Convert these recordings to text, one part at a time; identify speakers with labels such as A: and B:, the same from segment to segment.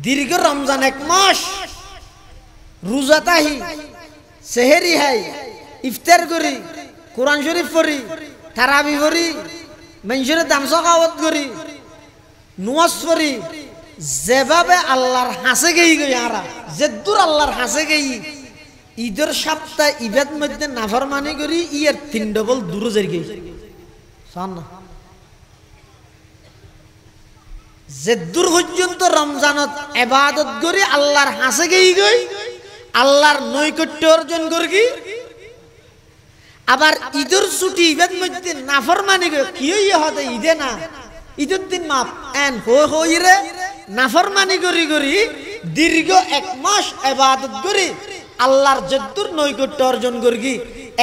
A: দীর্ঘ রমজান এক মাস রোজা তাহি সেহেরি হাই ইফতার করি কোরআন শরীফ পড়ি তারাবি পড়ি মানুষের দাম সকাওয়াত করি নুয়াজ পড়ি যেভাবে আল্লাহর হাসে গেই গই আরা যেদূর আল্লাহর হাসে গেই ঈদের সপ্তাহ ইবাদ মধ্যে নাফরমানি করি ইয়ার 3 ডবল দূরে যাই গই সান না যেদূর পর্যন্ত রমজানত ইবাদত করি আল্লাহর হাসে গেই গই আল্লাহর নৈকট্য অর্জন করি আবার ঈদের ছুটি ইবাদ মধ্যে নাফরমানি করি কি হইয়া হতে ঈদে না ঈদের দিন মাপ এন হইরে নাফরমানি করি করি দীর্ঘ এক মাস ইবাদত করি আল্লাহর যদ্দুর নৈকট্য অর্জন করি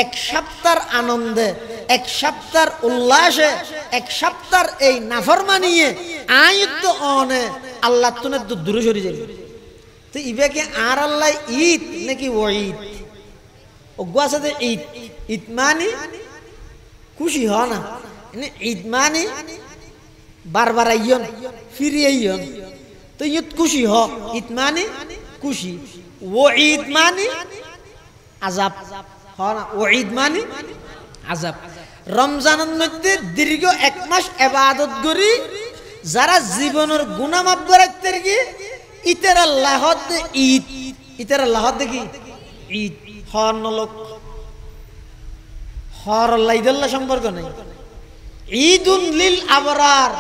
A: এক সপ্তাহের আনন্দে এক সপ্তাহের উল্লাসে এক সপ্তাহের এই নাফরমানিয়ে আয়ত্ত অনে আল্লাহ তুনে তো দূরে সরে যাবে তো ইবেকে আর আল্লাহ ঈদ নাকি ওঈদ ওগুয়া সাথে ঈদ ঈদ মানে খুশি হ না ঈদ মানে বারবার আইয়ন ফিরে আইয়ন তো ঈদ খুশি হ ঈদ মানে খুশি ও ঈদ মানে আযাব হ না ও ঈদ মানে আযাব রমজানের মধ্যে দীর্ঘ এক মাস ইবাদত করি যারা জীবনের গুনাহ মাফ করাইতে কি ইতের আল্লাহ ঈদ ইতের আল্লাহ দেখি ঈদ হর নলক হর আল্লাহ ঈদুল্লাহ সম্পর্ক নাই ঈদুন লিল আবরার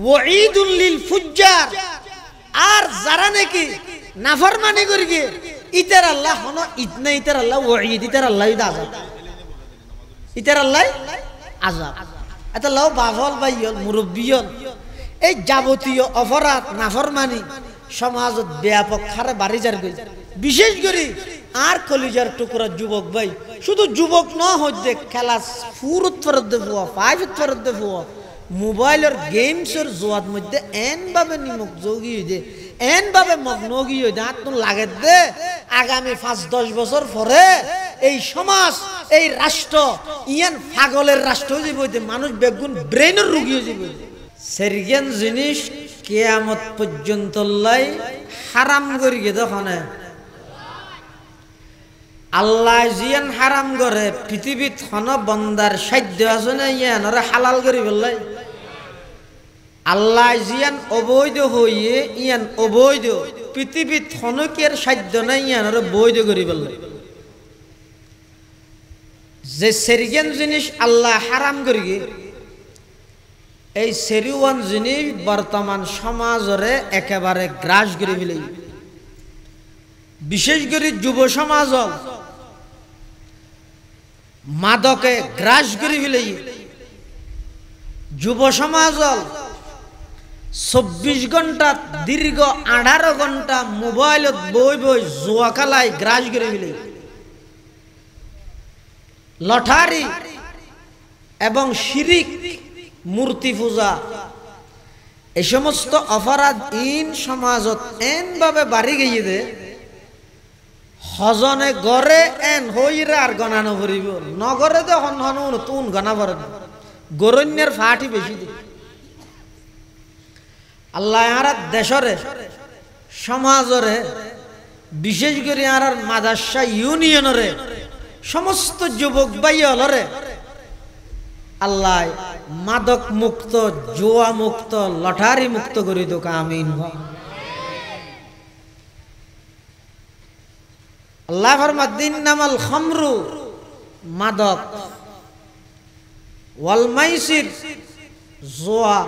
A: ওয়া ঈদুন লিল ফুজ্জার আর যারা নাকি নাফরমানি করি ইতের আল্লাহ হন ঈদ না ইতের আল্লাহ ওয়া ঈদ ইতের আল্লাহ ঈদ আযাব ইতের আল্লাহ আযাব এটা লাও বাফল বাইয়ল মুরব্বিয়ন এই যাবতীয় অপরাধ নাফরমানি সমাজত ব্যাপক হারে বাড়ি যার গই বিশেষ করে আর কলিজার টুকরা যুবক ভাই শুধু যুবক ন হইতে খেলা ফুরত ফরত দেবো ফাইভত ফরত দেবো মোবাইলের গেমসের জোয়াদ মধ্যে এন ভাবে নিমক যোগী হয়ে এন ভাবে মগ্ন হয়ে হাত লাগে দে আগামী 5-10 বছর পরে এই সমাজ এই রাষ্ট্র ইয়ান পাগলের রাষ্ট্র হয়ে যাবে মানুষ বেগুন ব্রেনের রোগী হয়ে যাবে সেরগেন জিনিস কিয়ামত পর্যন্ত লাই হারাম করি গে তখন আল্লাহ জিয়ান হারাম করে পৃথিবীত হন বন্দার সাধ্য আছে না ইয়ান ওরা হালাল করি বললাই আল্লাহ জিয়ান অবৈধ হইয়ে ইয়ান অবৈধ পৃথিবীত হনকের সাধ্য নাই ইয়ান ওরা বৈধ করি বললাই যে সেরিগেন জিনিস আল্লাহ হারাম করি এই সেরিওয়ান জিনিস বর্তমান সমাজরে একেবারে গ্রাস করে ফেলে বিশেষ করে যুব সমাজ মাদকে গ্রাস করে ফেলে যুব সমাজ 24 ঘন্টা দীর্ঘ 18 ঘন্টা মোবাইলত বই বই জুয়া খেলায় গ্রাস করে ফেলে লটারি এবং শিরিক মূর্তি পূজা এই সমস্ত অপরাধ ইন সমাজত এন ভাবে বাড়ি গিয়ে দে হজনে গড়ে এন হইরে আর গণানো ভরিব নগরে তো হন হন তুন গণা ভরে গরণ্যের ফাটি বেশি দে আল্লাহ আর দেশরে সমাজরে বিশেষ করে আর মাদ্রাসা ইউনিয়নরে সমস্ত যুবক ভাই হলরে আল্লাহ মাদক মুক্ত জুয়া মুক্ত লটারি মুক্ত করে দোক আমিন আল্লাহ ফরমাদ্দিন নামাল খামরু মাদক ওয়াল মাইসির জুয়া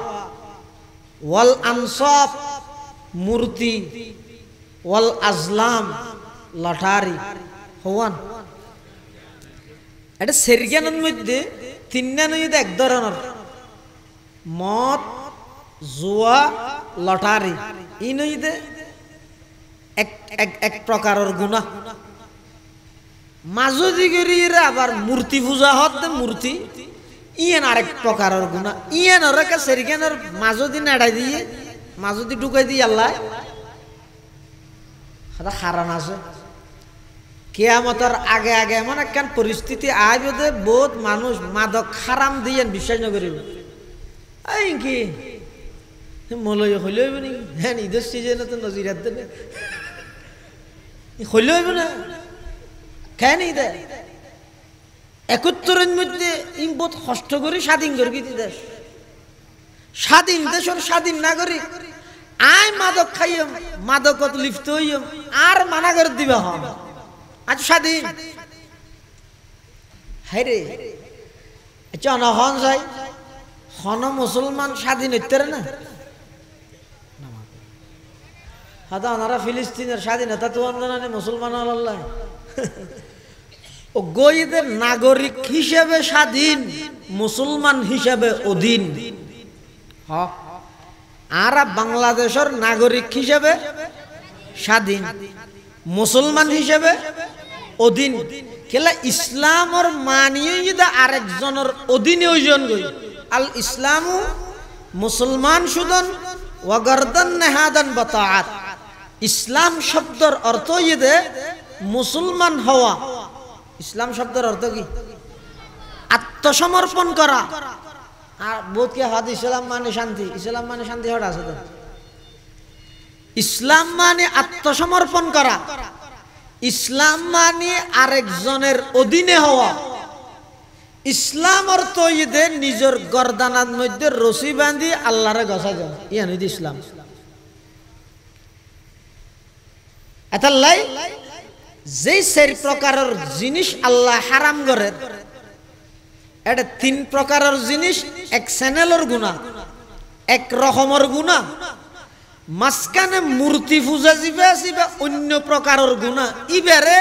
A: ওয়াল আনসাব মূর্তি ওয়াল আজলাম লটারি হওয়ান এটা সেরজ্ঞানের মধ্যে তিনটা এক ধরনের মদ জুয়া লটারি ই নইতে এক প্রকারের গুনাহ মাঝদি গরিরা আবার মূর্তি পূজা হতে মূর্তি ইয়েন আরেক প্রকারের গুনাহ ইয়েন ওরকে সেরজ্ঞানের মাঝদি নাড়াই দিয়ে মাঝদি ঢুকাই দিয়ে আল্লাহ এটা হারান আছে কিয়ামতের আগে আগে এমন একখান পরিস্থিতি আইবে বহুত মানুষ মাদক হারাম দিয়ে বিশ্বাস নকরিব এই কি মলয় হইলে হইব নাকি? হ্যাঁ, ঈদের সিজনে তো নজিরাত দেবে, হইলে হইব না? কেন ঈদের 71-এর মধ্যে ইম বহুত কষ্ট করে স্বাধীন করে কি দেশ, স্বাধীন দেশের স্বাধীন নাগরিক। আয় মাদক খাইম, মাদকত লিপ্ত হইম, আর মানা করে দিবা হন আজ স্বাধীন। হাই রে, জনগণ যাই হন মুসলমান স্বাধীন হইতে না। হাদা ওনারা ফিলিস্তিনের স্বাধীনতা তো আন্দোলনে মুসলমান আল্লাহ ও গইদের নাগরিক হিসেবে স্বাধীন, মুসলমান হিসেবে অধীন। আর বাংলাদেশের নাগরিক হিসেবে স্বাধীন, মুসলমান হিসেবে অধীন। কেলা ইসলামর মানিয়ে যদি আরেকজনের অধীনে ওইজন গই, আল ইসলামু মুসলমান সুদন ওয়াগরদান নেহাদান বাতাআত। ইসলাম শব্দের অর্থ ইদে মুসলমান হওয়া। ইসলাম শব্দের অর্থ কি? আত্মসমর্পণ করা। আর বহুত কে হাদ ইসলাম মানে শান্তি, ইসলাম মানে শান্তি হট আছে তো। ইসলাম মানে আত্মসমর্পণ করা, ইসলাম মানে আরেকজনের অধীনে হওয়া। ইসলাম অর্থ ইদে নিজের গর্দানার মধ্যে রশি বাঁধি আল্লাহরে গছা যাও, ইয়ান হইতে ইসলাম। এতাল্লাই যেই চার প্রকারের জিনিস আল্লাহ হারাম করে, এটা 3 প্রকারের জিনিস, এক চ্যানেলের গুনাহ, এক রকমের গুনাহ। মাঝখানে মূর্তি পূজা জিবা অন্য প্রকারের গুনাহ। ইবারে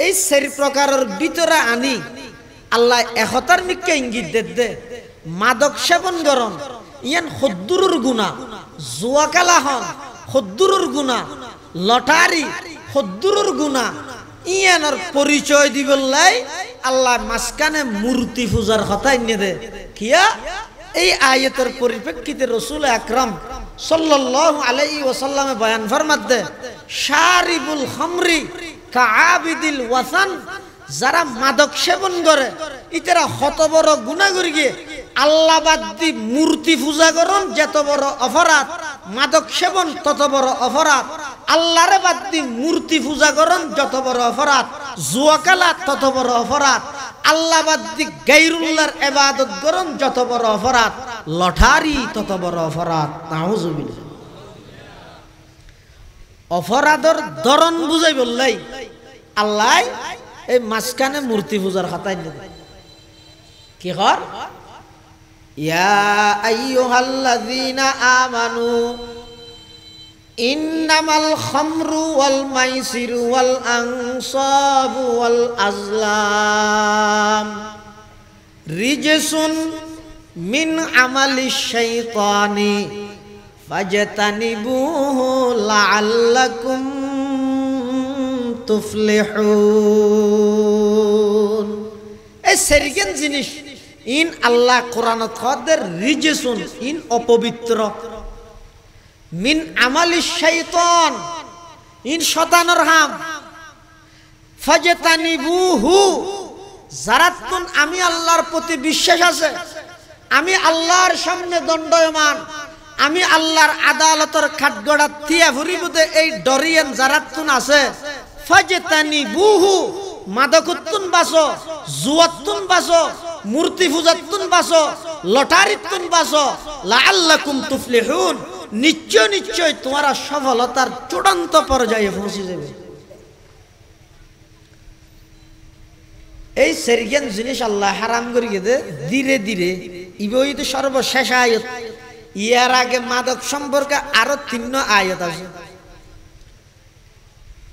A: এই 4 প্রকারের ভিতরে আনি আল্লাহ একতার মিকে ইঙ্গিত দে। মাদক সেবন গরম ইয়ান হদ্দুরুর গুনাহ, জুয়া খেলা হন হদ্দুরুর গুনাহ, লটারি হদ্দুরুর গুনাহ। ইয়ানোর পরিচয় দিবল্লাই আল্লাহ মাঝখানে মূর্তি পূজার কথা এনে দে। কিয়া এই আয়াতের পরিপ্রেক্ষিতে রাসূল আকরাম সাল্লাল্লাহু আলাইহি ওয়াসাল্লামে বয়ান ফরমাত দে, শারিবুল খামরি কাআবিদিল ওয়াসান। যারা মাদক সেবন করে ইতারা কত বড় গুনাহ করি গিয়ে আল্লাহ বাদ দি মূর্তি পূজা করন যত বড় অপরাধ, মাদক সেবন তত বড় অপরাধ। আল্লাহরে বাদ দি মূর্তি পূজা করন যত বড় অপরাধ, জুয়া খেলা তত বড় অপরাধ। আল্লাহ বাদ দি গায়রুল্লাহর ইবাদত করন যত বড় অপরাধ, লটারি তত বড় অপরাধ। নাউজুবিল্লাহ। অপরাধের ধরন বুঝাই বললাই আল্লাহ এই মাঝখানে মূর্তি পূজার খাতায় নেবে। কি কর? ইয়া আইয়ুহাল্লাযীনা আমানু ইন্নামাল খামরু ওয়াল মাইসিরু ওয়াল আনসাবু ওয়াল আজলাম রিজসুন মিন আমালিশ শাইতানি ফাজতানিবুহু লাআল্লাকুম তুফলিহুন। এই সেরিগেন জিনিস ইন আল্লাহ কোরআনত কদের রিজসুন ইন অপবিত্র, মিন আমালিশ শাইতান ইন শয়তানের হাম, ফাজতানিবুহু যারাতুন আমি আল্লাহর প্রতি বিশ্বাস আছে, আমি আল্লাহর সামনে দণ্ডায়মান, আমি আল্লাহর আদালতের খাটগড়া থিয়া ফুরিবতে এই ডরিয়ান যারাতুন আছে, ফাজতানিবুহু মাদকুতুন বাসো, জুয়াতুন বাসো, মূর্তি পূজাতুন বাসো, লটারিতুন বাসো, লাআল্লাকুম তুফলিহুন। নিশ্চয় নিশ্চয় তোমারা সফলতার চূড়ান্ত পর্যায়ে পৌঁছে যাবে। এই সেরিগেন জিনিস আল্লাহ হারাম করে গেছে ধীরে ধীরে। ইবই তো সর্বশেষ আয়াত। ইয়ার আগে মাদক সম্পর্কে আরো 3 আয়াত আছে।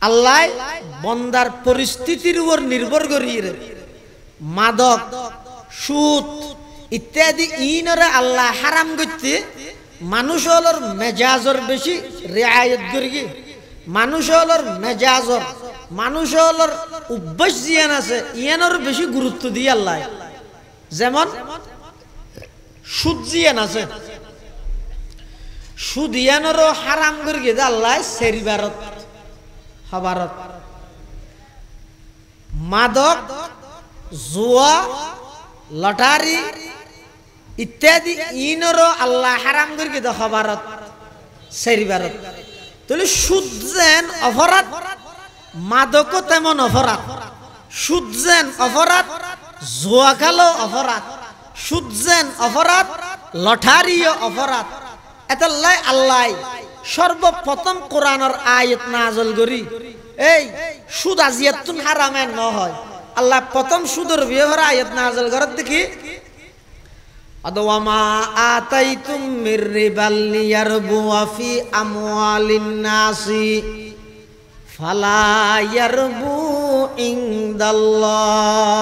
A: আল্লাহ বন্দার পরিস্থিতির উপর নির্ভর করিয়ে মাদক, সুদ ইত্যাদি ইনরে আল্লাহ হারাম করতে মানুষ হলোর মেজাজর বেশি রেআয়ত করি। মানুষ হলোর মেজাজর, মানুষ হলোর অভ্যাস জিয়ান আছে ইয়ানোর বেশি গুরুত্ব দিয়ে আল্লাহ। যেমন সুদ জিয়ান আছে, সুদ ইয়ানোরও হারাম করে গেছে আল্লাহ সেরিবারত হবারত। মাদক, জুয়া, লটারি ইত্যাদি ইনরো আল্লাহ হারাম করি কি খবরত সেরিবারত। তাহলে সুদ যেন অপরাধ, মাদকও তেমন অপরাধ। সুদ যেন অপরাধ, জুয়া খেলো অপরাধ। সুদ যেন অপরাধ, লটারিও অপরাধ। এতাল্লাই আল্লাহ সর্বপ্রথম কোরআনের আয়াত নাযিল করি এই সুদ আজিয়াতুন হারামেন নহয়। আল্লাহ প্রথম সুদের বিবরণ আয়াত নাযিল করার দেখি আদওয়ামা আতাইতুম মির রিবাল লিয়ারবু ফি আমওয়ালিন নাসি ফালা ইয়ারবু ইনদাল্লাহ।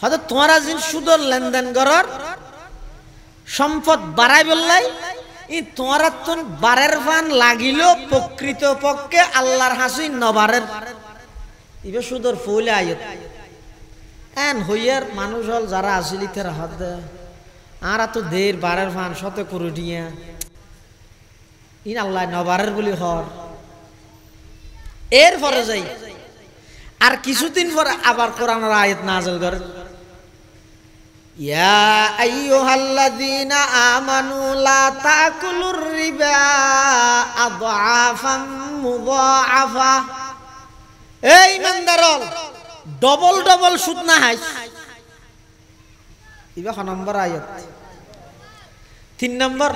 A: হয়তো তোমরা যিন সুদের লেনদেন করার সম্পদ বাড়াই বললাই ই তোমরা তুন বারের ফান লাগিল প্রকৃত পক্ষে আল্লাহর হাসি নবারের ইবে সুদর ফুলে আয়ত এন হইয়ার মানুষ হল যারা আসিলিতে রাহাত দেয় আর তো দের বারের ফান শত করে দিয়া ইন আল্লাহ নবারের বলি হর। এর পরে যাই আর কিছুদিন পরে আবার কোরআনের আয়াত নাযিল করে ইয়া আইয়ুহাল্লাযীনা আমানু লা তাকুলুর রিবা আদআফাম মুদাআফা। এই ইমানদারল ডবল ডবল সুদ না হাই। ইবা ক নম্বর আয়াত 3 নম্বর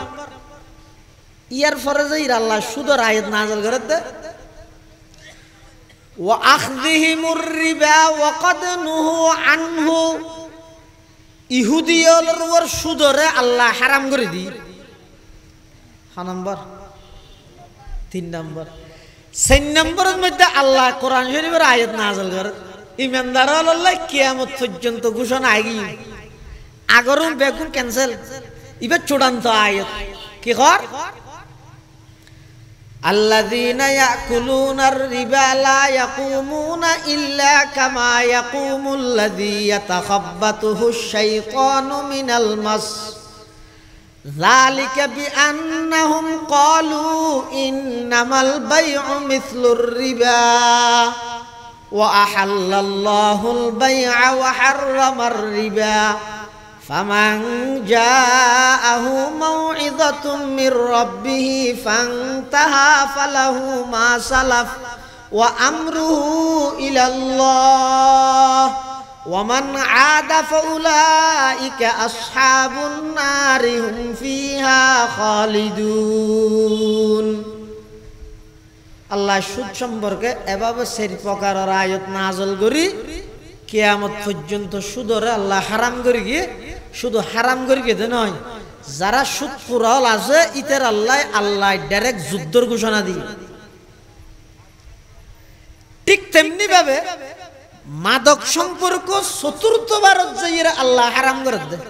A: ইয়ার পরে যাই আল্লাহ সুদের আয়াত নাযিল করে দে ওয়া আখযিহিমুর রিবা ওয়া ক্বাদ নুহু আনহু। ইহুদিয়লের উপর সুদরে আল্লাহ হারাম করে দি। ক নম্বর 3 নম্বর 4 নম্বরের মধ্যে আল্লাহ কোরআন শরীফের আয়াত নাযিল করে ইমানদার আল্লাহ কিয়ামত পর্যন্ত ঘোষণা আগি আগরুন বেগুন ক্যান্সেল। এবার চূড়ান্ত আয়াত কি কর الذين يأكلون الربا لا يقومون إلا كما يقوم الذي يتخبطه الشيطان من المس ذلك بأنهم قالوا إنما البيع مثل الربا وأحل الله البيع وحرم الربا فمن جاءه موعظة من ربه فانتهى فله ما سلف وأمره إلى الله ومن عاد فأولئك أصحاب النار هم فيها خالدون। আল্লাহ সুদ সম্পর্কে এভাবে সেই প্রকারের আয়াত নাযিল করি কিয়ামত পর্যন্ত সুদরে আল্লাহ হারাম করে গিয়ে শুধু হারাম করে গিয়ে নয় যারা সুদ কুরল আছে ইতের আল্লাহ ডাইরেক্ট যুদ্ধের ঘোষণা দিয়ে। ঠিক তেমনি ভাবে মাদক সম্পর্ক চতুর্থবারত যাইরা আল্লাহ হারাম করে দেয়।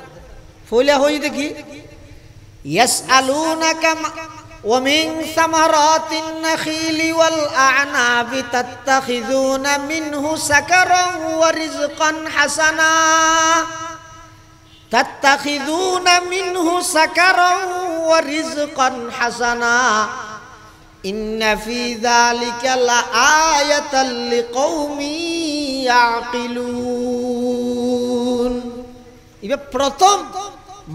A: ফইলা হই দেখি ইয়াসআলুনাকা ومن ثمرات النخيل والأعناب تتخذون منه سكرا ورزقا حسنا تتخذون منه سكرا ورزقا حسنا إن في ذلك لآية لقوم يعقلون। إذا প্রথম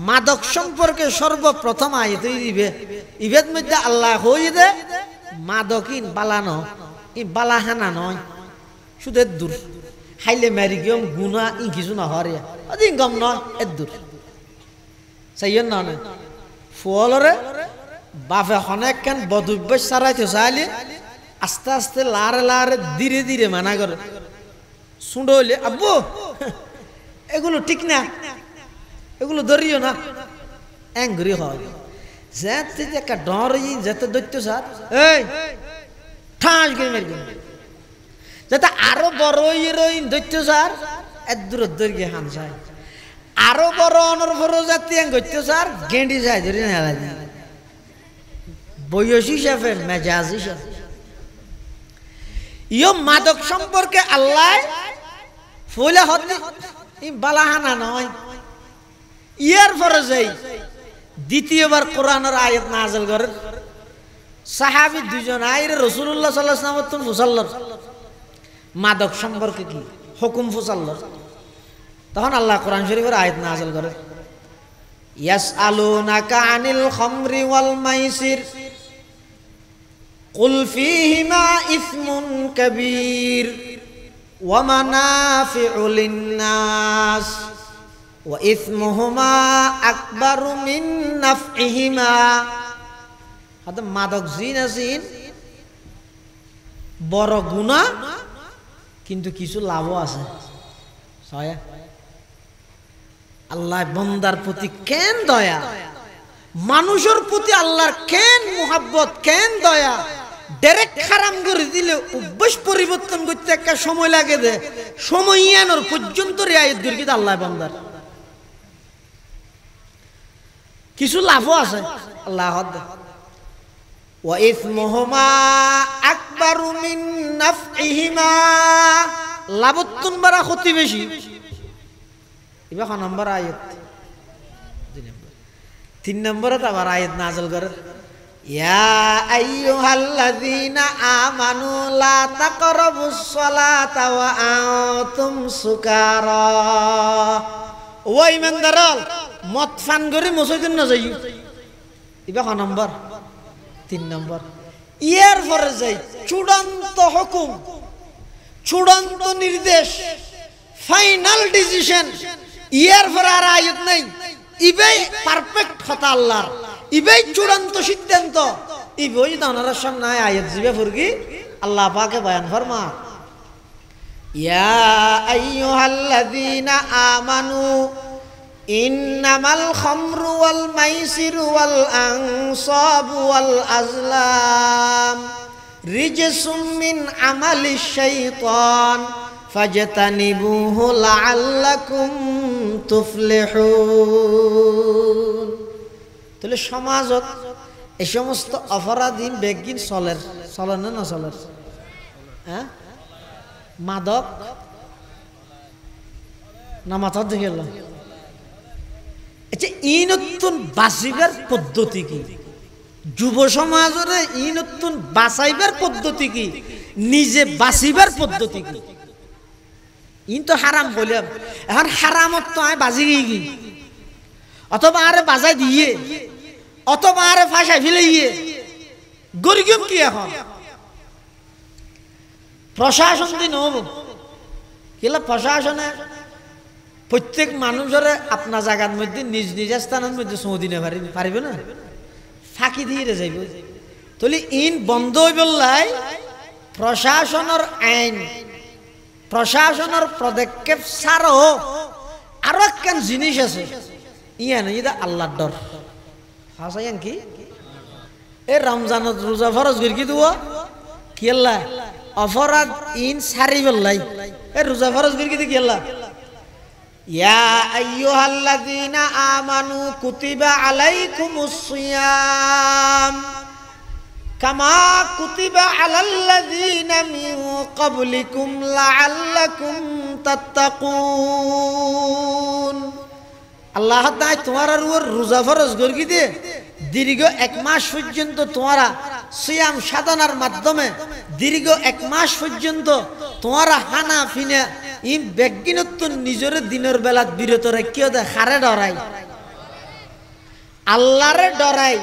A: মাদক সম্পর্কে সর্বপ্রথম আয়াতই দিবে ইবেদ মধ্যে আল্লাহ হই দে মাদকিন বালানো ই বালাহানা নয় শুধু দূর খাইলে মারি গিয়ম গুনাহ ই কিছু না হরে অদিন গম নয় দূর সাইয়েন না ফুলরে বাপে অনেক কেন বদুব্যস সারাইতে চাইলে আস্তে আস্তে লারে লারে ধীরে ধীরে মানা করে শুনলে আব্বু এগুলো ঠিক না এগুলো ধরিও না অ্যাংরি হয় যেতে একটা ডরই যেতে দৈত্য স্যার এই ঠাস করে মেরে যাতে আরো বড় রইন দৈত্য স্যার এত দূর দৈর্ঘ্যে হান যায় আরো বড় অনর্বর জাতি দৈত্য স্যার গেন্ডি যায় ধরে নেলা বয়স হিসাবে মেজাজ হিসাবে ইয়ো মাদক সম্পর্কে আল্লাহ ফলে হতে বালাহানা নয়। ইয়ার পরে যাই দ্বিতীয়বার কোরআনের আয়াত নাযিল করে সাহাবী দুজন আইরে রাসূলুল্লাহ সাল্লাল্লাহু আলাইহি ওয়াসাল্লাম ফুসাল্লাহ মাদক সম্পর্কে কি হুকুম ফুসাল্লাহ তখন আল্লাহ কোরআন শরীফের আয়াত নাযিল করে ইয়াসআলুনাকা আনিল খামরি ওয়াল মাইসির কুল ফীহিমা ইসমুন কাবীর ওয়া মানাফিউ লিন-নাস ওয়া ইসমুহুমা আকবারু মিন নাফইহিমা। হাতে মাদক জিনাসিন বড় গুনাহ, কিন্তু কিছু লাভও আছে। ছয়া আল্লাহ বান্দার প্রতি কেন দয়া, মানুষের প্রতি আল্লাহর কেন মুহাব্বত, কেন দয়া। ডাইরেক্ট হারাম করে দিলে অভ্যাস পরিবর্তন করতে একটা সময় লাগে, দে সময় আনোর পর্যন্ত রিয়ায়ত করে কিন্তু আল্লাহ বান্দার কিছু লাভও আছে। আল্লাহ ওয়া ইসমুহুমা আকবারু মিন নাফইহিমা, লাভতুন বাড়া ক্ষতি বেশি। এবার ক নম্বর আয়াত, 3 নম্বরে আবার আয়াত নাযিল করে ইয়া আইয়ুহাল্লাযীনা আমানু লা তাকরাবুস সালাতা ওয়া আনতুম সুকারা। ও ঈমানদার, মদ পান করে মসজিদে না যাই। এবার ক নম্বর, 3 নম্বর। ইয়ার পরে যাই চূড়ান্ত হুকুম, চূড়ান্ত নির্দেশ, ফাইনাল ডিসিশন। ইয়ার পরে আর আয়াত নাই, ইবেই পারফেক্ট কথা আল্লাহর, ইবেই চূড়ান্ত সিদ্ধান্ত। ইবই দানার সামনে আয়াত জিবে ফুরগি আল্লাহ পাকে বয়ান ফরমা ইয়া আইয়ুহাল্লাযীনা আমানু ইন্নামাল খামরু ওয়াল মাইসিরু ওয়াল আনসাবু ওয়াল আজলাম রিজসুম মিন আমালিশ শাইতান ফাজতানিবুহু লাআল্লাকুম তুফলিহুন। তাহলে সমাজত এই সমস্ত অপরাধী বেগিন চলের, চলে না চলের? হ্যাঁ, মাদক না মাথার দিকে গেল। আচ্ছা, ই নতুন বাঁচিবার পদ্ধতি কি? যুব সমাজের ই নতুন বাঁচাইবার পদ্ধতি কি? নিজে বাঁচিবার পদ্ধতি কি? ইন তো হারাম বললাম, এখন হারামত তো আমি বাজি গিয়ে অথবা আরে বাজাই দিয়ে অথবা আরে ফাঁসাই ফেলে গিয়ে গরিব কি? এখন প্রশাসন দিন হব কিলা, প্রশাসনে প্রত্যেক মানুষের আপনার জায়গার মধ্যে নিজ নিজ স্থানের মধ্যে সৌদি না পারিবে না, ফাঁকি দিয়ে যাইব। তাহলে ইন বন্ধ হইব লাই প্রশাসনের আইন, প্রশাসনের পদক্ষেপ ছাড়াও আরো একখান জিনিস আছে, ইয়ান ইদা আল্লাহর ডর। হাসাইন কি এই রমজানত রোজা ফরজ করি কি দেবো কি আল্লাহ অপরাধ ইন সারি বললাই এই রোজা ফরজ করি কি কি আল্লাহ ইয়া আইয়ুহাল্লাযীনা আমানু কুতিবা আলাইকুমুস সিয়াম কামা কুতিবা আলাল্লাযীনা মিন ক্বাবলিকুম লাআল্লাকুম তাত্তাকুন। আল্লাহ তাআলা তোমার উপর রোজা ফরজ করে দিয়ে দীর্ঘ 1 মাস পর্যন্ত তোমরা সিয়াম সাধনার মাধ্যমে দীর্ঘ 1 মাস পর্যন্ত তোমরা হানা ফিনা ইম ব্যক্তিগত নিজের দিনের বেলা বিরত রাখিও দে হারে ডরাই আল্লাহরে ডরাই।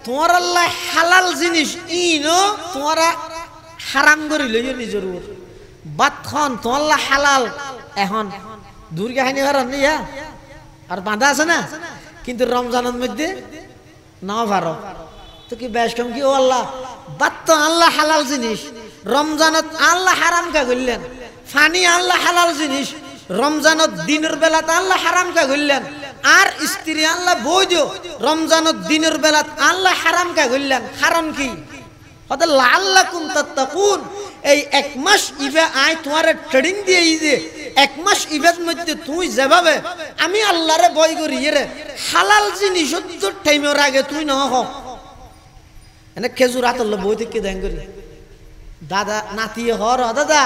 A: তোমার আল্লাহ হালাল জিনিস ইনো তোমরা হারাম করে লইও নিজের উপর। বাত খন তোমার আল্লাহ হালাল, এখন দুর্গা হানি হারাম নিয়া আর বাঁধা আছে না, কিন্তু রমজানের মধ্যে নাও পারো তো কি বেশ কম কি? ও আল্লাহ, বাত তো আল্লাহ হালাল জিনিস, রমজানত আল্লাহ হারাম কা করলেন। ফানি আল্লাহ হালাল জিনিস, রমজানত দিনের বেলাত আল্লাহ হারাম কা করলেন। আর স্ত্রী আল্লাহ বই দিও, রমজানত দিনের বেলাত আল্লাহ হারাম কা করলেন। কারণ কি? হতে লাআল্লাকুম তাত্তাকুন। এই 1 মাস ইবা আই তোমার ট্রেডিং দিয়ে যে 1 মাস ইবাদ মধ্যে তুই যেভাবে আমি আল্লাহরে ভয় করি রে হালাল জিনিস তো টাইমের আগে তুই না হোক এনে খেজুর হাতল বই থেকে দেন করি দাদা নাতি হর দাদা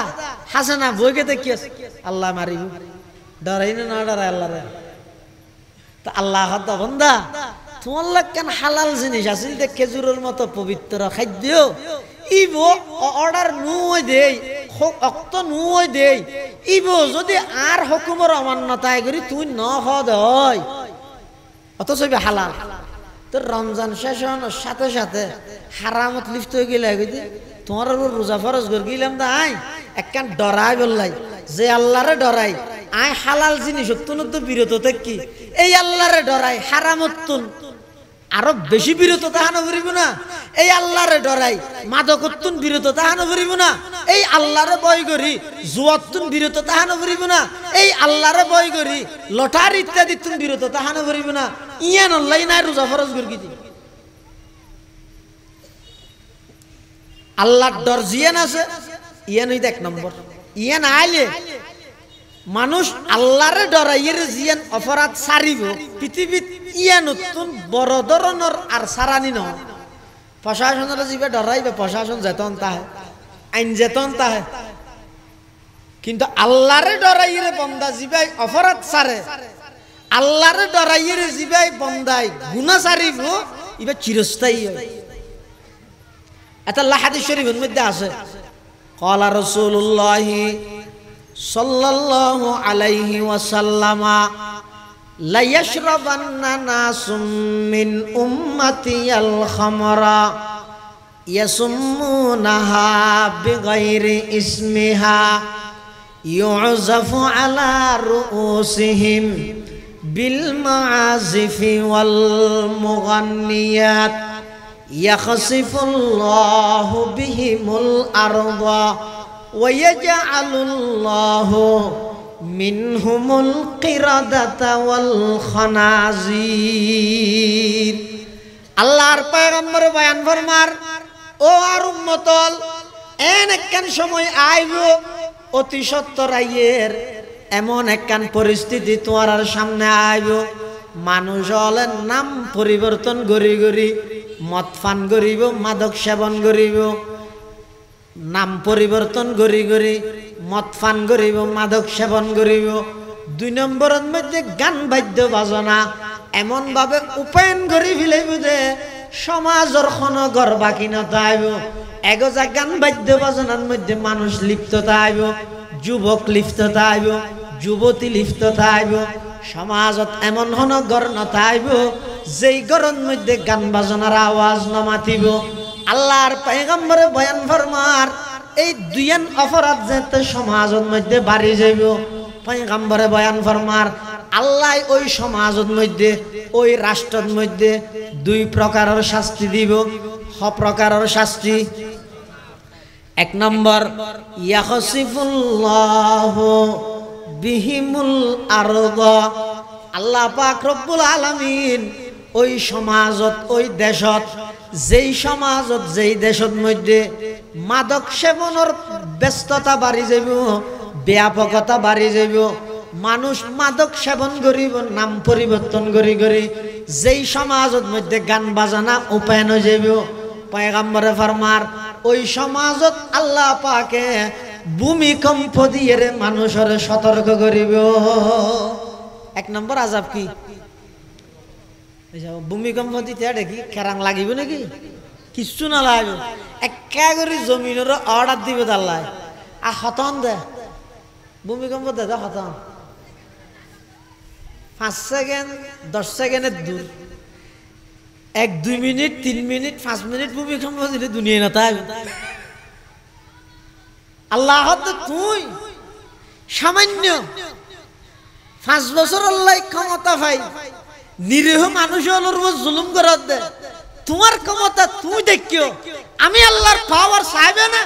A: হাসানা বই কে দেখি আল্লাহ মারিব ডরাই না ডরাই আল্লাহরে। তা আল্লাহ হদ বন্দা তোমার কেন হালাল জিনিস আছে যে খেজুরের মতো পবিত্র খাদ্য ইবো অর্ডার নুই দেই অক্ত নুই দেই ইবো যদি আর হুকুমের অমান্যতায় করি তুই ন হদ হয় অথচ হালাল। তো রমজান শেষ হওয়ার সাথে সাথে হারামত লিপ্ত হয়ে গেলে তোমার রোজা ফরজ করে গেলাম দা আই একখান ডরাই বললাই যে আল্লাহরে ডরাই আই হালাল জিনিস তো বিরত থাকি এই আল্লাহরে ডরাই হারামতুন আরো বেশি বিরত তাহানো করিব না। এই আল্লাহরে ডরাই মাদকতুন বিরত তাহানো করিব না। এই আল্লাহরে ভয় করি জুয়াতুন বিরত তাহানো করিব না। এই আল্লাহরে ভয় করি লটার ইত্যাদি তুন বিরত তাহানো করিব না। ইয়ান আল্লাহ নাই রোজা ফরজ করি আল্লাহর ডর জিয়ান আছে ইয়ান হইতে এক নম্বর। ইয়ান আইলে মানুষ আল্লাহরে ডরাইয়ের জিয়ান অপরাধ সারিব পৃথিবীত ইয়া নতুন বড় ধরনের আর সারানি নয়। প্রশাসনের জিবে ডরাইবে প্রশাসন যেতন তাহে আইন যেতন তাহে কিন্তু আল্লাহরে ডরাইয়ের বন্দা জিবাই অপরাধ সারে আল্লাহরে ডরাইয়ের জিবাই বন্দাই গুনাহ সারিব ইবে চিরস্থায়ী হয়। এটা হাদিস শরীফের মধ্যে আছে ক্বালা রাসূলুল্লাহ সাল্লাল্লাহু আলাইহি ওয়াসাল্লাম লা ইয়াশরাবান্না নাসুম মিন উম্মাতিয়াল খামরা ইয়াসুম্মুনাহা বিগাইরি ইসমিহা ইউযাফু আলা রুউসিহিম বিল মাআজিফি ওয়াল মুগান্নিয়াত ইয়াখসিফুল্লাহু বিহিমুল আরদা ويجعل الله منهم القردة والخنازير আল্লাহর পয়গম্বর বয়ান ফরমার ও আর উম্মতল এন একখান সময় আইব অতি সত্তর আইয়ের এমন একখান পরিস্থিতি তোমার সামনে আইব মানুষ হলেন নাম পরিবর্তন করি করি মদ পান করিব মাদক সেবন করিব নাম পরিবর্তন করি করি মদ পান করিব মাদক সেবন করিব। দুই নম্বরের মধ্যে গান বাদ্য বাজনা এমন ভাবে উপায়ন করি ফেলাইব যে সমাজের কোনো ঘর বাকি নথাইব। এগোজা গান বাদ্য বাজনার মধ্যে মানুষ লিপ্ত থাইব যুবক লিপ্ত থাইব যুবতী লিপ্ত থাইব সমাজত এমন হন ঘর নথাইব যেই ঘরের মধ্যে গান বাজনার আওয়াজ নমাতিব। আল্লাহর পয়গম্বরে বয়ান ফরমার এই দুইয়ান অপরাধ যেতে সমাজের মধ্যে বাড়ি যাইব পয়গম্বরে বয়ান ফরমার আল্লাহ ওই সমাজের মধ্যে ওই রাষ্ট্রের মধ্যে দুই প্রকারের শাস্তি দিব। হ প্রকারের শাস্তি এক নম্বর ইয়াখসিফুল্লাহু বিহিমুল আরদা আল্লাহ পাক রব্বুল আলামিন ওই সমাজত ওই দেশত যেই সমাজত যেই দেশত মধ্যে মাদক সেবনের ব্যস্ততা বাড়ি যাব ব্যাপকতা বাড়ি যাব মানুষ মাদক সেবন করিব নাম পরিবর্তন করি করি যেই সমাজত মধ্যে গান বাজানা উপায়ন যাব পয়গম্বরে ফরমার ওই সমাজত আল্লাহ পাকে ভূমিকম্প দিয়ে মানুষের সতর্ক করিব। এক নম্বর আযাব কি ভূমিকম্প দিতে দেখি খেরাং লাগিব নাকি কিচ্ছু না লাগবে একা করে জমিনের অর্ডার দিবে আল্লাহ আর হতন দে ভূমিকম্প দে হতন 5 সেকেন্ড 10 সেকেন্ডের দূর 1-2 মিনিট 3 মিনিট 5 মিনিট ভূমিকম্প দিলে দুনিয়া না তাই আল্লাহ তুই সামান্য 5 বছর আল্লাহ ক্ষমতা পাই নিরীহ মানুষ জুলুম করার দে তোমার ক্ষমতা তুই দেখিও আমি আল্লাহর পাওয়ার চাইবে না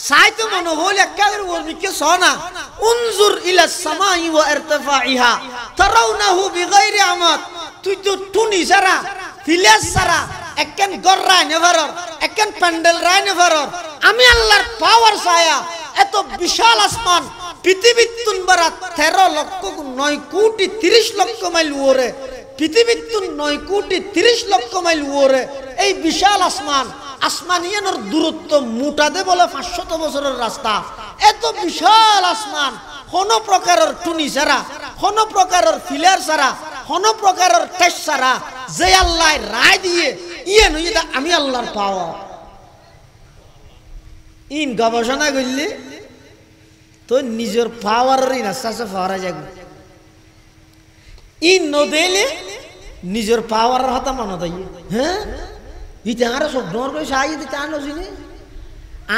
A: চাই তো মনে হল একেবারে ওরমিকে সনা উনজুর ইলা সামাই ওয়া ইরতিফাইহা তারাউনাহু বিগাইরি আমাদ তুই তো টুনি সারা ফিলাস সারা একখান ঘর রায় নেভারর একখান প্যান্ডেল রায় নেভারর আমি আল্লাহর পাওয়ার চায়া এত বিশাল আসমান পৃথিবীর তুনবারা 13 লক্ষ 9 কোটি 30 লক্ষ মাইল ওরে পৃথিবীর 9 কোটি 30 লক্ষ মাইল ওরে এই বিশাল আসমান আসমানিয়ানোর দূরত্ব মোটাদে বলে 500 বছরের রাস্তা এত বিশাল আসমান কোন প্রকারের টুনি ছাড়া কোন প্রকারের ফিলার ছাড়া কোন প্রকারের টেস্ট ছাড়া যে আল্লাহ রায় দিয়ে ইয়ে নই এটা আমি আল্লাহর পাওয়া ইন গবেষণা করলে তো নিজের পাওয়ারই না সাসে পাওয়ার যাবে ই নদেলে নিজের পাওয়ার হতা মনে তাই হ্যাঁ ইতে আর সব ডর করে সাইতে চান নছিনে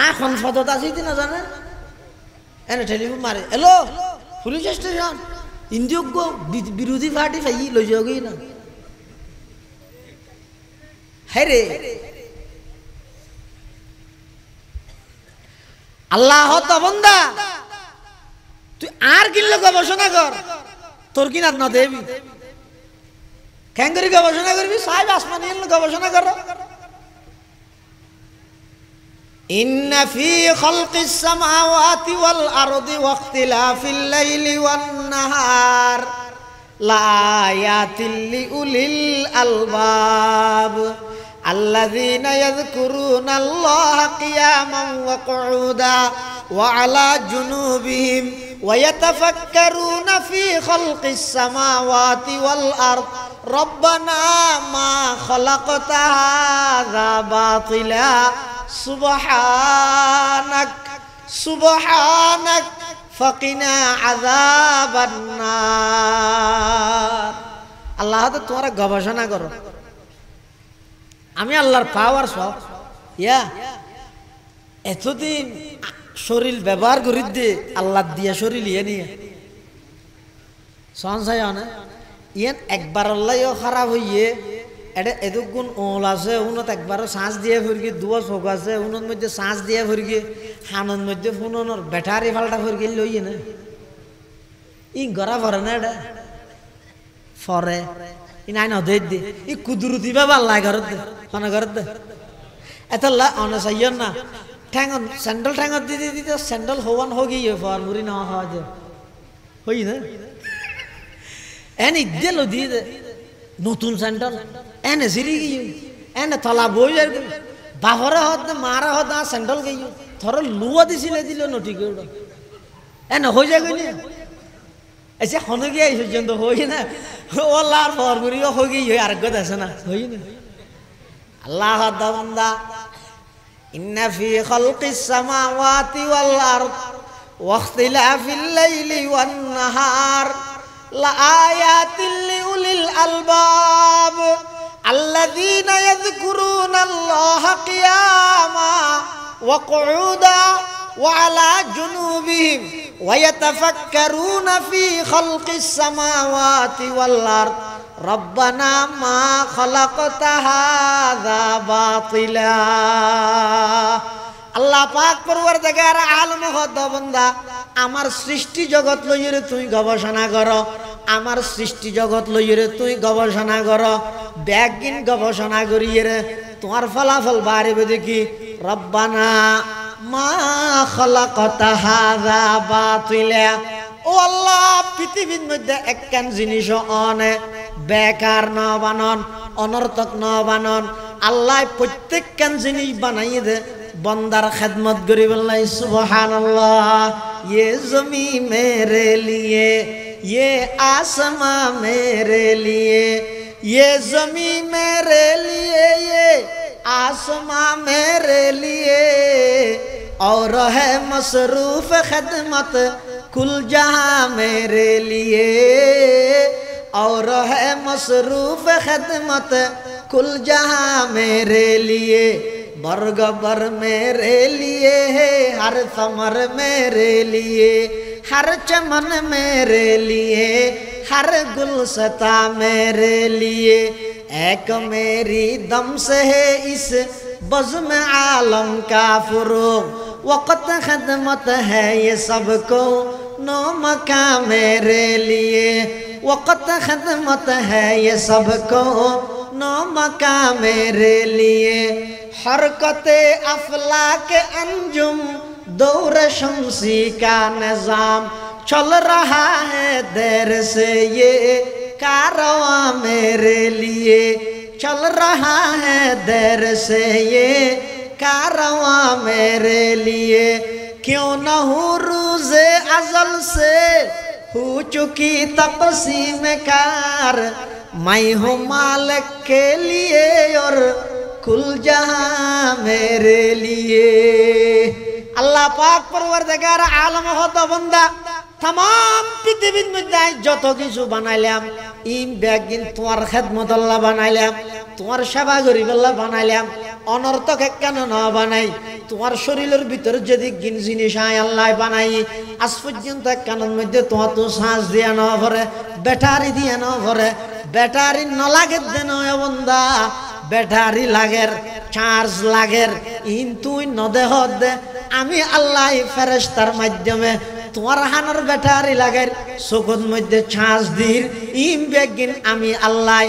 A: এখন ফতত আছে না জানে এনে টেলিফোন মারে হ্যালো পুলিশ স্টেশন ইন্দিয়োগ্য বিরোধী পার্টি ভাই লই যাওগই না হ্যাঁ রে আল্লাহ তো বন্দা তুই আর কিনলে গবেষণা কর তোর কি না দেবি কেন করি গবেষণা করবি সাহেব আসমানি গবেষণা কর إن في خلق السماوات والأرض واختلاف الليل والنهار لآيات لأولي الألباب الذين يذكرون الله قياما وقعودا وعلى جنوبهم ويتفكرون في خلق السماوات والأرض ربنا ما خلقت هذا باطلا سبحانك سبحانك فقنا عذاب النار আল্লাহ তো তোমরা গবেষণা করো আমি আল্লাহর পাওয়ার সব ইয়া এতদিন শরীর ব্যবহার করি দে আল্লাহ দিয়া শরীর ইয়ে নিয়ে সঞ্চয় না ইয়ান একবার আল্লাহও খারাপ হইয়ে এটা এদুক গুণ ওল আছে উনত একবারও শ্বাস দিয়ে ফুরকি দুয়া চোখ আছে উনত মধ্যে শ্বাস দিয়ে ফুরকি হানত মধ্যে ফোনের ব্যাটারি ফাল্টা ফুরকি লইয়ে না ই গড়া ফরে না এটা ফরে ই নাই নদে দি ই কুদরতি বা আল্লাহ ঘরত দে মানে ঘরত দে এতলা অনসাইয়ন না ঠ্যাঙ্গন স্যান্ডেল ঠ্যাঙ্গত দিতে দিতে স্যান্ডেল হওয়ান হোগি ফর মুড়ি না হওয়া যায় হই না এন ইদ্দেল দিয়ে দে নতুন স্যান্ডেল এনে সিঁড়ি গিয়ে এনে তলা বই যাই বাহরে হত মারা হত স্যান্ডেল গিয়ে থর লুয়া দিছিলে দিল নটি গৌড় এনে হয়ে যায় গই না এসে হনে গিয়ে এই পর্যন্ত হই না ও লার ফর মুড়ি হয়ে গিয়ে আর গদ আছে না হই না আল্লাহ দাওন্দা إن في خلق السماوات والأرض واختلاف الليل والنهار لآيات لأولي الألباب الذين يذكرون الله قياما وقعودا وعلى جنوبهم ويتفكرون في خلق السماوات والأرض ربنا ما خلقت هذا باطلا আল্লাহ পাক পরওয়ারদিগার আলম হদ বান্দা আমার সৃষ্টি জগৎ লইরে তুই গবেষণা কর আমার সৃষ্টি জগৎ লইরে তুই গবেষণা কর ব্যাগিন গবেষণা করিয়ে তোমার ফলাফল বাড়বে দেখি রব্বানা মা খালাকতা হাযা বাতিলা ও আল্লাহ পৃথিবীর মধ্যে একখান জিনিস অনে বেকার না বানন অনর্থক না বানন আল্লাহ প্রত্যেকখান জিনিস বানাইয়ে দে बंदर खिदमत करी बोलना सुबहानल्लाह ये ज़मी मेरे लिए ये आसमां मेरे लिए ये ज़मी मेरे लिए ये आसमां मेरे लिए और है मसरूफ़ खिदमत कुल जहां मेरे लिए और है मसरूफ़ खिदमत कुल जहां मेरे लिए बरगबर मेरे लिए है हर समर मेरे लिए हर चमन मेरे लिए हर गुलसता मेरे लिए एक मेरी दम से है इस बज़्म आलम का फुरूग वक़्त खिदमत है ये सबको नो मका मेरे लिए वक़्त खिदमत है ये सबको नो मका मेरे लिए हरकते अफलाक अंजुम दौर शम्सी का निज़ाम चल रहा है देर से ये कारवां मेरे लिए चल रहा है देर से ये कारवां मेरे लिए क्यों न हूँ रोज़े अज़ल से हो चुकी तक़सीम कार मैं हूँ मालिक के लिए और कुल जहां मेरे लिए अल्लाह পাক পরওয়ারদিগার আলম হত বান্দা তাম পৃথিবীর মধ্যে যত কিছু বানাইলাম ইম বেগিন তোমার খেদমত আল্লাহ বানাইলাম, তোমার সেবা গরিব আল্লাহ বানাইলাম, অনর্থক কেন না বানাই, তোমার শরীরের ভিতরে যদি গিন জিনিস আয় আল্লাহ বানাই আজ পর্যন্ত কানের মধ্যে তোমার তো শ্বাস দিয়া ন ভরে, ব্যাটারি দিয়া ন ভরে, ব্যাটারি ন লাগে দেন বন্দা, ব্যাটারি লাগের চার্জ লাগের কিন্তু নদেহ দে আমি আল্লাহ ফেরেশতার মাধ্যমে তোমার হানোর ব্যাটারি লাগের চোখের মধ্যে চার্জ দির ইম বেগিন আমি আল্লাহ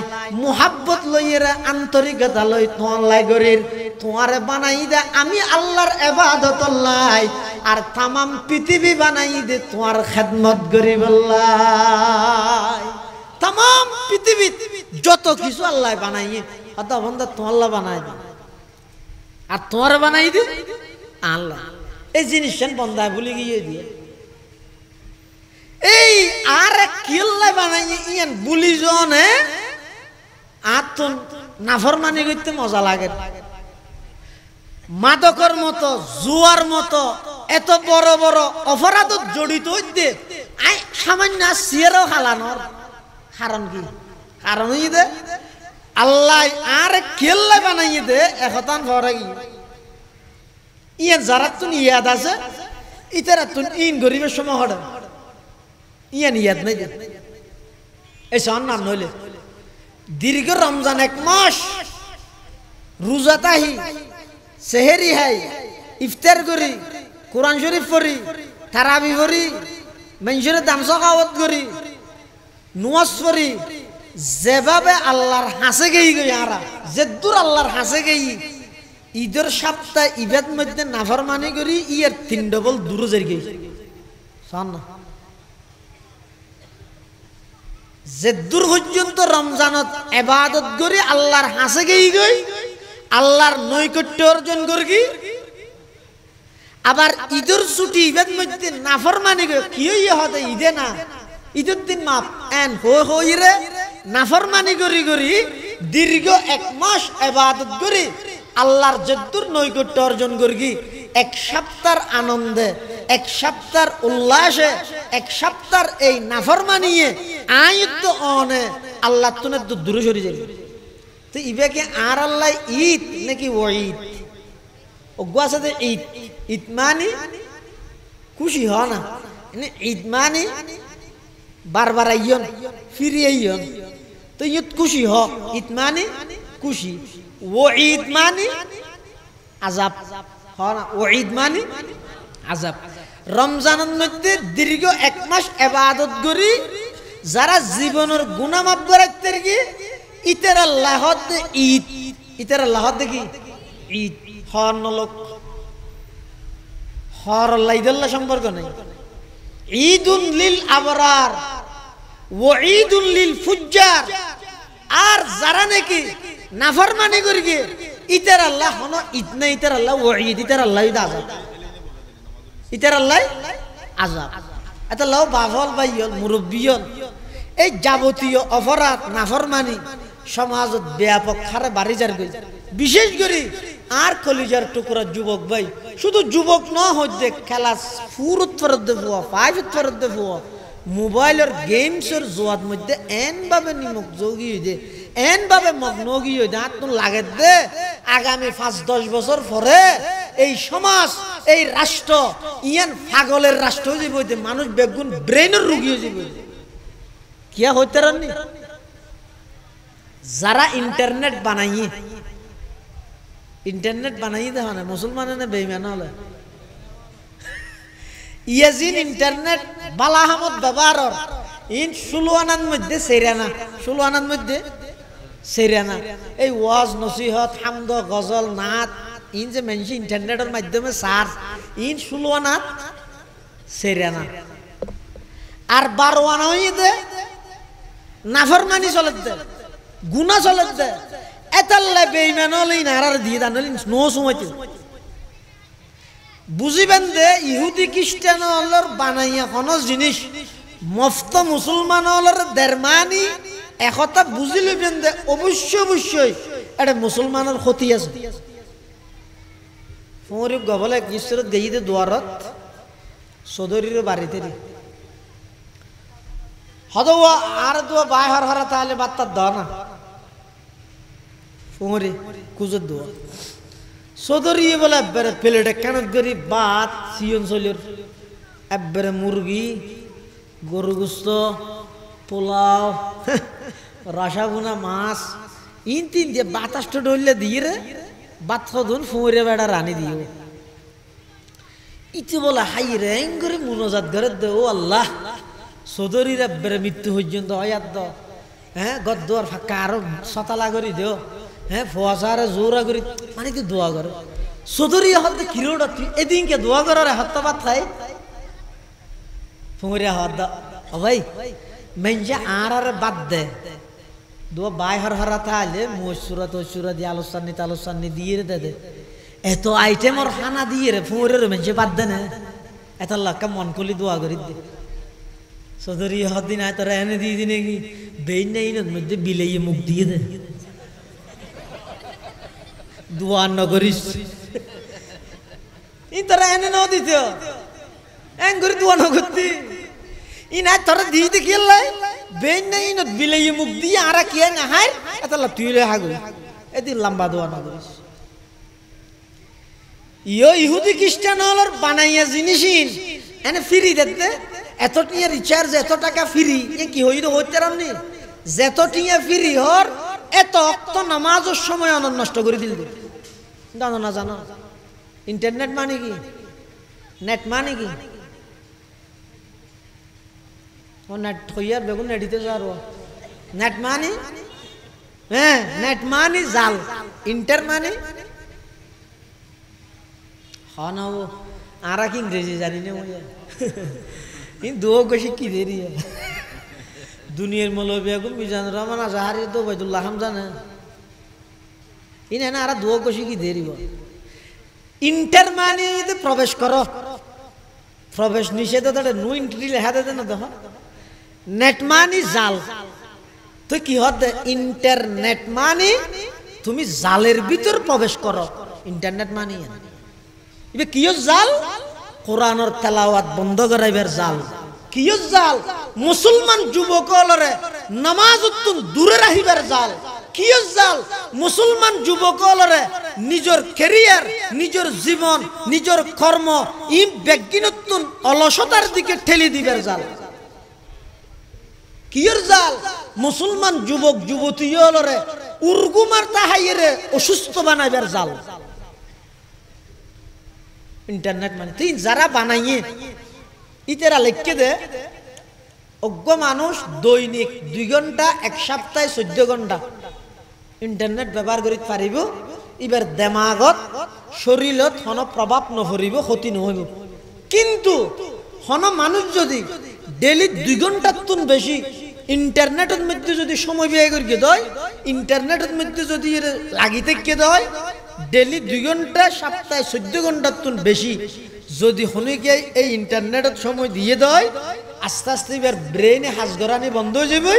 A: মুহাব্বত লইয়ের আন্তরিকতা লই তোমার লাই গরির তোমার বানাই দে আমি আল্লাহর ইবাদত লাই আর তামাম পৃথিবী বানাই দে তোমার খেদমত গরিব আল্লাহ। তামাম পৃথিবী যত কিছু আল্লাহ বানাই অত বন্ধা তোমার বানাই দে আর তোমার বানাই দে আল্লাহ। এই জিনিসটা বন্ধায় ভুলে গিয়ে দিয়ে এই আর কিল্লা বানাই ইয়ান বুলি জনে আতন নাফরমানি করতে মজা লাগে, মাদকর মতো জুয়ার মতো এত বড় বড় অপরাধ জড়িত হইতে আই সামান্য সিয়ারও খালানোর কারণ কি? কারণ হই দে আল্লাহ আর কিল্লা বানাই দে একতান ভরে ইয়ান যারা তুন ইয়াদ আছে ইতারা তুন ইন গরিবের সময় হড়ে ইয়ান ইয়াদ নাই দে এই সন নাম নইলে দীর্ঘ রমজান এক মাস রোজা তাহি সেহেরি হাই ইফতার করি কোরআন শরীফ পড়ি তারাবি পড়ি মানুষের দামসা খাওয়াত করি নুয়াজ পড়ি যেভাবে আল্লাহর হাসে গেই গই আরা যেদূর আল্লাহর হাসে গেই ঈদের সপ্তাহ ইবাদ মধ্যে নাফরমানি করি ইয়ার 3 ডবল দূর যাই গই শোন না যেদূর পর্যন্ত রমজানত ইবাদত করি আল্লাহর হাসে গেই গই আল্লাহর নৈকট্য অর্জন করি আবার ঈদের ছুটি ইবাদ মধ্যে নাফরমানি করি কি হইয়া হতে ঈদে না ঈদের দিন মাপ এন হই রে নাফরমানি করি করি দীর্ঘ এক মাস ইবাদত করি আল্লাহর যদ্দুর নৈকট্য অর্জন করি এক সপ্তাহের আনন্দে এক সপ্তাহের উল্লাসে এক সপ্তাহের এই নাফরমানিয়ে আয়ত্ত অনে আল্লাহ তুনে দূরে সরে যাবে। তো ইবেকে আর আল্লাহ ঈদ নাকি ও ঈদ ওগো আছে যে ঈদ ঈদ মানে খুশি হ না ঈদ মানে বারবার আইয়ন ফিরে আইয়ন তো ঈদ খুশি হ ঈদ মানে খুশি ও ঈদ মানে আযাব হ না ও ঈদ মানে আযাব। রমজানের মধ্যে দীর্ঘ এক মাস ইবাদত করি যারা জীবনের গুনাহ মাফ করাইতে কি ইতার আল্লাহত ঈদ ইতার আল্লাহত কি ঈদ হর নলক হর লাইদাল্লাহ সম্পর্ক নাই। ঈদুন লিল আবরার ওয়া ঈদুন লিল ফুজ্জার আর যারা নাকি নাফরমানি করি ইতার আল্লাহ হনো ঈদ না ইতার আল্লাহ ও ঈদ ইতার আল্লাহ আযাব ইতার আল্লাহ আযাব। এত লাও বাফল বাইয়ল মুরব্বিয়ল এই যাবতীয় অপরাধ নাফরমানি সমাজত ব্যাপক হারে বাড়ি যার গই বিশেষ করে আর কলিজার টুকরা যুবক ভাই শুধু যুবক ন হইতে খেলা ফুরত ফরত দেবো ফাইভত ফরত দেবো মোবাইলের গেমসের জোয়াদ মধ্যে এন ভাবে নিমক যোগী হয়ে যায় এন ভাবে মগ্ন গিয়ে হয়ে যায় তো লাগে দে আগামী 5-10 বছর পরে এই সমাজ এই রাষ্ট্র ইয়ান পাগলের রাষ্ট্র হয়ে যাবে মানুষ বেগুন ব্রেনের রোগী হয়ে যাবে কিয়া হইতে রাননি যারা ইন্টারনেট বানাই দেখো না মুসলমান না বেঈমান হলে ইয়াজিন ইন্টারনেট বালা আহমদ ব্যবহার ইন 16 আনার মধ্যে সেরানা 16 আনার মধ্যে সেরানা এই ওয়াজ নসিহত হামদ গজল নাত ইন যে মানুষ ইন্টারনেটের মাধ্যমে সার ইন 16 আনাত সেরানা আর 12 আনা হই দে নাফরমানি চলে দে গুনাহ চলে দে এতাল্লা বেঈমান হলেই নারার দিয়ে দানলি নো সময়তে বুঝিবেন দে ইহুদি খ্রিস্টান হলর বানাইয়া কোন জিনিস মফত মুসলমান হলর দেরমানি একথা বুঝি লইবেন দে অবশ্যই এটা মুসলমানের ক্ষতি আছে ফুঁড়ি গবলে ঈশ্বরত গেই দে দুয়ারত চৌধুরীর বাড়িতে হদ আর দোয়া বাই হর হরা তাহলে বাত্তার দ না ফুঁড়ি কুজোর দোয়া চৌধুরী বলে একবারে প্লেটে কেন করি ভাত সিয়ন চলির একবারে মুরগি গরু গুস্ত পোলাও রসাগুনা মাছ ইন তিন দিয়ে বাতাসটা ডললে দিয়ে রে বাত সদুন ফুঁড়ে বেড়া রানি দিও ইতি বলে হাই র্যাং করে মুনজাত করে দে ও আল্লাহ চৌধুরীর একবারে মৃত্যু পর্যন্ত হয়াত দ হ্যাঁ গদ্দুয়ার ফাঁকা আরো সতালা করি দেও হ্যাঁ ফোয়াশারে জোরা করি মানে কি দোয়া করে চৌধুরী হতে কিরোটা তুই এদিনকে দোয়া করার হাত ভাত খাই ফুঁড়ে হাত দা ও ভাই মেঞ্জে আর বাদ দে দোয়া বাই হর হরা তাহলে মসুরা তসুরা দিয়ে আলোচনা দিয়ে দে দে এত আইটেমর খানা দিয়ে রে ফুঁড়ে রে মেঞ্জে বাদ দে না এত লাক্কা মন করলি দোয়া করি দে চৌধুরী হদিন আয় তোরা এনে দিয়ে দিনে কি বেইন নেই মধ্যে বিলেইয়ে মুখ দিয়ে দে দোয়া ন করিস ই তোরা এনে নাও দিত এন করে দোয়া ন করতি ই না তোরা দিয়ে দি খেললাই বেইন নেই ন বিলেইয়ে মুখ দিয়ে আরা কি না হাই এত লা তুই রে হাগু এদিন লম্বা দোয়া ন করিস ইয়ো ইহুদি খ্রিস্টান হলর বানাইয়া জিনিসিন এনে ফ্রি দিতে এত টিয়া রিচার্জ এত টাকা ফ্রি এ কি হইতো হইতে রামনি যেত টিয়া ফ্রি হর এত অক্ত নামাজের সময় অনন্য নষ্ট করে দিল জানো না জানো ইন্টারনেট মানে কি নেট মানে কি ও নেট হইয়ার বেগুন নেডিতে যারো নেট মানে হ্যাঁ নেট মানে জাল ইন্টার মানে हाँ ना वो आरा की अंग्रेजी जानी नहीं मुझे इन दो कशी की दे रही है दुनिया में लोग भी अगुम भी जान रहा मना ज़ाहरी तो बैतुल्लाह हम जाने इन है ना आरा दो कशी की दे रही हो इंटर माने ये तो प्रवेश करो प्रवेश निषेध तो तेरे नो इंटरी ले हाथे ना तो नेट मानी जाल तो की होते इंटरनेट मानी तुम्ही जालेर भीतर प्रवेश करो इंटरनेट मानी है इबे कियो जाल कुरानर तेलावत बंद कराइबर जाल कियो जाल मुसलमान যুবকলরে নামাজ উত্তম দূরে রাখিবার জাল কিয় জাল মুসলমান যুবকলরে নিজের ক্যারিয়ার নিজের জীবন নিজের কর্ম ই ব্যক্তিনতুন অলসতার দিকে ঠেলি দিবার জাল কিয়র জাল মুসলমান যুবক যুবতীলরে উর্গুমার তাহাইরে অসুস্থ বানাইবার জাল इंटरनेट माने तीन जरा बनाइए इतेरा लिखे दे অজ্ঞ মানুষ দৈনিক 2 ঘন্টা এক সপ্তাহে 14 ঘন্টা ইন্টারনেট ব্যবহার করিত পারিব ইবার দিমাগত শরীরত হন প্রভাব নপরিব ক্ষতি নহইব কিন্তু হন মানুষ যদি ডেইলি 2 ঘন্টার তুন বেশি ইন্টারনেটের মধ্যে যদি সময় ব্যয় করিয়ে দেয় ইন্টারনেটের মধ্যে যদি লাগিতে কে দেয় ডেইলি 2 ঘন্টা সপ্তাহে 14 ঘন্টার তুন বেশি যদি হনিকে এই ইন্টারনেটের সময় দিয়ে দেয় আস্তে আস্তে এবার ব্রেনে হাজগরানি বন্ধ হয়ে যাবে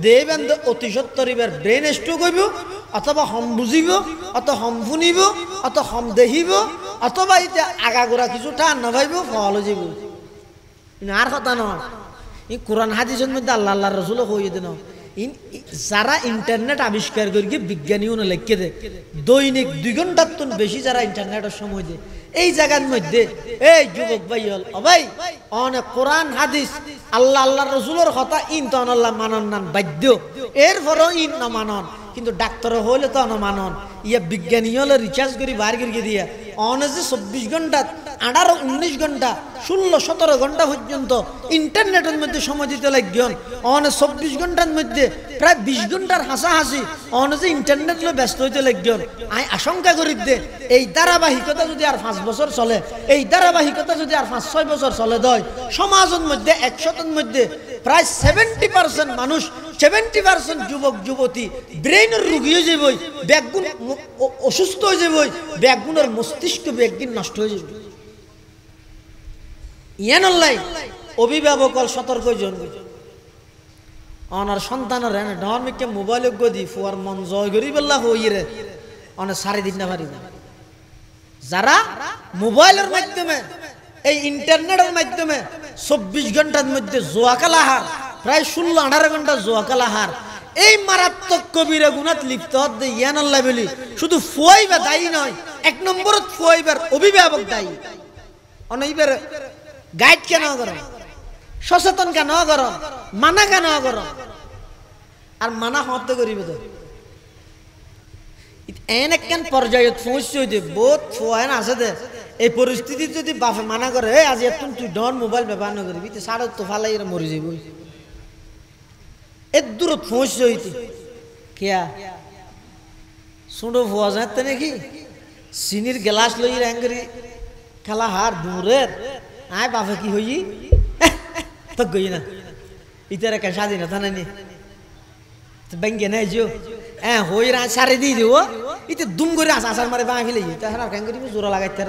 A: দেবেন্দ অতি সত্তর এবার ব্রেন স্ট্রোক হইব অথবা হম বুঝিব অত হম শুনিব অত হম দেখিব অথবা এটা আগাগোড়া কিছু টান নভাইব ফল হয়ে যাব আর কথা নয় এই কোরআন হাদিসের মধ্যে আল্লাহ আল্লাহ রসুল হয়ে দেন যারা ইন্টারনেট আবিষ্কার করি বিজ্ঞানীও লিখে দেয় দৈনিক 2 ঘন্টার তুন বেশি যারা ইন্টারনেটের সময় দেয় এই জায়গার মধ্যে এই যুবক ভাই হল ভাই অনেক কোরআন হাদিস আল্লাহ আল্লাহ রসুলের কথা ইন তো আল্লাহ মানন নান বাধ্য এরপরও ইন না মানন কিন্তু ডাক্তার হইলে তো মানন ইয়া বিজ্ঞানী হলে রিচার্জ করি বার করে দিয়ে অনেক 24 ঘন্টা 18-19 ঘন্টা 16-17 ঘন্টা পর্যন্ত ইন্টারনেটের মধ্যে সময় দিতে লাগবেন অনেক 24 ঘন্টার মধ্যে প্রায় 20 ঘন্টার হাসাহাসি অনেক ইন্টারনেট ব্যস্ত হইতে লাগবেন আমি আশঙ্কা করি দে এই ধারাবাহিকতা যদি আর 5 বছর চলে এই ধারাবাহিকতা যদি আর 5-6 বছর চলে দেয় সমাজের মধ্যে 100-এর মধ্যে প্রায় 70% মানুষ 70% যুবক যুবতী ব্রেইনের রোগী হয়ে যাবে ব্যাগুন অসুস্থ হয়ে যাবে ব্যাগুনের মস্তিষ্ক ব্যাগিন নষ্ট হয়ে যাবে ইয়ানল্লাই অভিভাবক সতর্ক জন অনার সন্তানের ধর্মিককে মোবাইল গদি ফুয়ার মন জয় করি বললা হইরে অনেক সারি দিন না পারি যারা মোবাইলের মাধ্যমে এই ইন্টারনেটের মাধ্যমে 24 ঘন্টার মধ্যে জুয়া খেলা হার প্রায় 16-18 ঘন্টা জুয়া খেলা হার এই মারাত্মক কবিরা গুনাত লিপ্ত হতে ইয়ান আল্লাহ বলি শুধু ফুয়াইবা দায়ী নয়, এক নম্বরত ফুয়াইবার অভিভাবক দায়ী। অনইবার গাইড কেন করো, সচেতন কেন করো, মানা কেন করো, আর মানা হতে করিবে তো এন একখান পর্যায়ত পৌঁছে হইতে বহুত ফুয়ান আছে দে এই পরিস্থিতি যদি বাপে মানা করে আজ এতন তুই ডন মোবাইল ব্যবহার না করবি তো সাড়ে তো ফালাই এরা মরে যাইব এর দূরত পৌঁছে হইতে কেয়া শুনো ফুয়া যাতে নাকি চিনির গ্লাস লই র্যাঙ্গরি খেলা হার দূরের আয় বাপে কি হই তো গই না ইতারে কে স্বাধীনতা নাই ব্যাংকে নাই জিও হই রা সারে দিয়ে দিব ইতে দুম করে আসার মারে বাঁ ফেলে তাহার কেন করি জোড়া লাগাইতে